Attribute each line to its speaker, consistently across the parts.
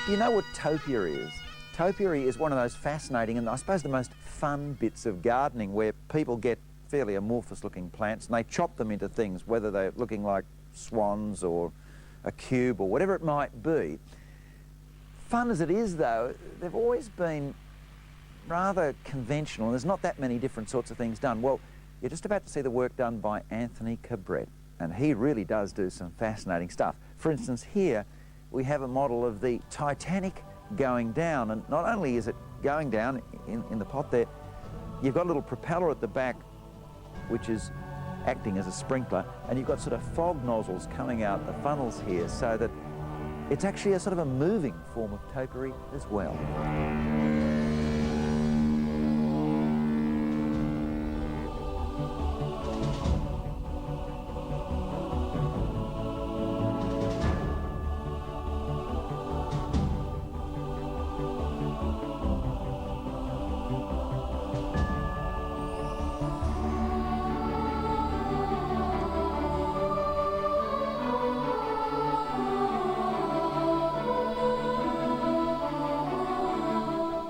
Speaker 1: Do you know what topiary is? Topiary is one of those fascinating and I suppose the most fun bits of gardening where people get fairly amorphous looking plants and they chop them into things, whether they're looking like swans or a cube or whatever it might be. Fun as it is though, they've always been rather conventional and there's not that many different sorts of things done. Well, you're just about to see the work done by Anthony Cabret and he really does do some fascinating stuff. For instance, here we have a model of the Titanic going down, and not only is it going down in the pot there, you've got a little propeller at the back which is acting as a sprinkler, and you've got sort of fog nozzles coming out the funnels here so that it's actually a sort of a moving form of topiary as well.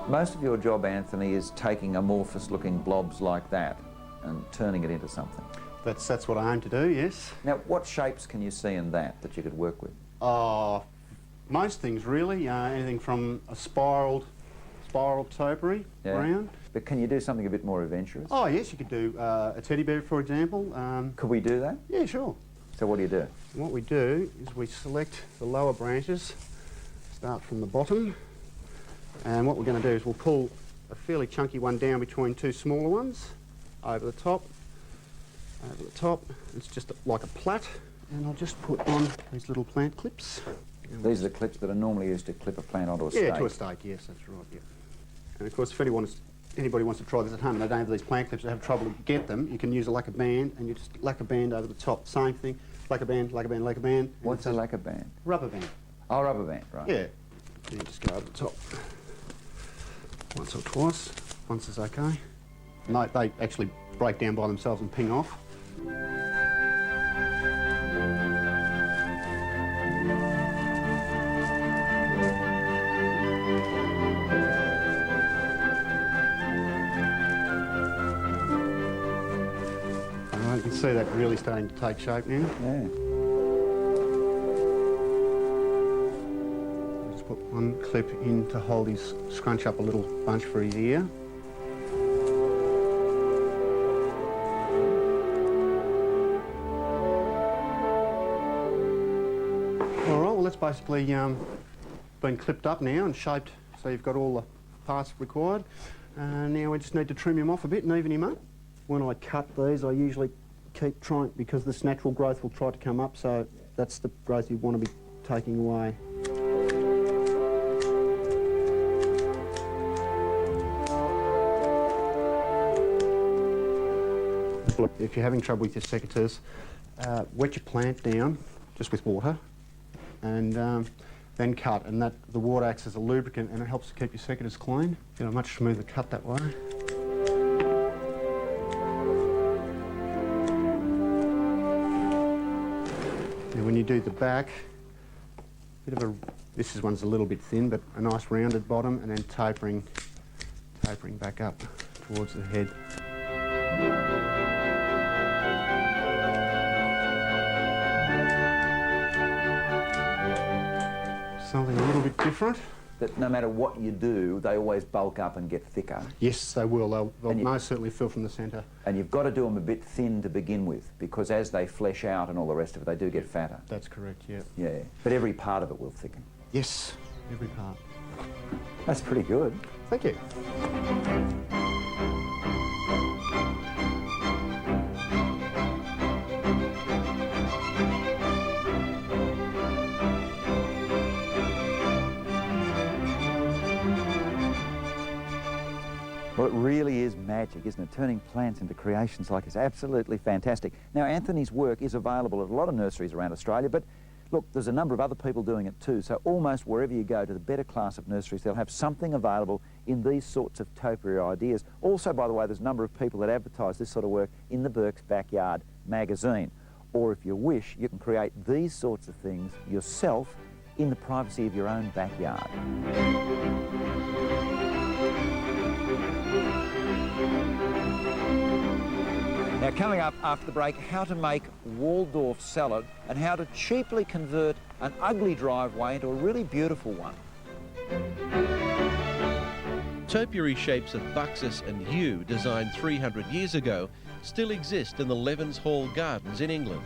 Speaker 1: Most of your job, Anthony, is taking amorphous looking blobs like that and turning it into something.
Speaker 2: That's what I aim to do, yes.
Speaker 1: Now, what shapes can you see in that you could work with?
Speaker 2: Most things really, anything from a spiraled topiary around.
Speaker 1: But can you do something a bit more adventurous?
Speaker 2: Oh yes, you could do a teddy bear, for example.
Speaker 1: Could we do that?
Speaker 2: Yeah, sure.
Speaker 1: So what do you do?
Speaker 2: What we do is we select the lower branches, start from the bottom, and what we're going to do is we'll pull a fairly chunky one down between two smaller ones, over the top. It's just like a plait, and I'll just put on these little plant clips.
Speaker 1: These are the clips that are normally used to clip a plant onto a stake?
Speaker 2: Yeah, to a stake, yes, that's right, yeah. And of course, if anybody wants to try this at home and they don't have these plant clips, they have trouble to get them, you can use a lacquer band, and you just lacquer band over the top. Same thing, lacquer band, lacquer band, lacquer band.
Speaker 1: What's a lacquer band?
Speaker 2: Rubber band.
Speaker 1: Oh, rubber band, right.
Speaker 2: Yeah. You just go over the top. Once or twice. Once is okay. And they actually break down by themselves and ping off. Alright, you can see that really starting to take shape now.
Speaker 1: Yeah.
Speaker 2: Put one clip in to hold his, scrunch up a little bunch for his ear. All right, well that's basically been clipped up now and shaped so you've got all the parts required. Now we just need to trim him off a bit and even him up. When I cut these, I usually keep trying, because this natural growth will try to come up, so that's the growth you want to be taking away. If you're having trouble with your secateurs, wet your plant down just with water and then cut, and the water acts as a lubricant and it helps to keep your secateurs clean. Get a much smoother cut that way. And when you do the back, this one's a little bit thin, but a nice rounded bottom, and then tapering back up towards the head. Something a little bit different.
Speaker 1: That no matter what you do, they always bulk up and get thicker.
Speaker 2: Yes, they will. They'll most certainly fill from the centre.
Speaker 1: And you've got to do them a bit thin to begin with, because as they flesh out and all the rest of it, they do get fatter.
Speaker 2: That's correct, yeah.
Speaker 1: Yeah, but every part of it will thicken.
Speaker 2: Yes, every part.
Speaker 1: That's pretty good.
Speaker 2: Thank you.
Speaker 1: Well, it really is magic, isn't it? Turning plants into creations like this, absolutely fantastic. Now, Anthony's work is available at a lot of nurseries around Australia, but look, there's a number of other people doing it too, so almost wherever you go to the better class of nurseries, they'll have something available in these sorts of topiary ideas. Also, by the way, there's a number of people that advertise this sort of work in the Burke's Backyard magazine. Or if you wish, you can create these sorts of things yourself in the privacy of your own backyard. Now, coming up after the break, how to make Waldorf salad and how to cheaply convert an ugly driveway into a really beautiful one.
Speaker 3: Topiary shapes of buxus and yew, designed 300 years ago, still exist in the Levens Hall Gardens in England.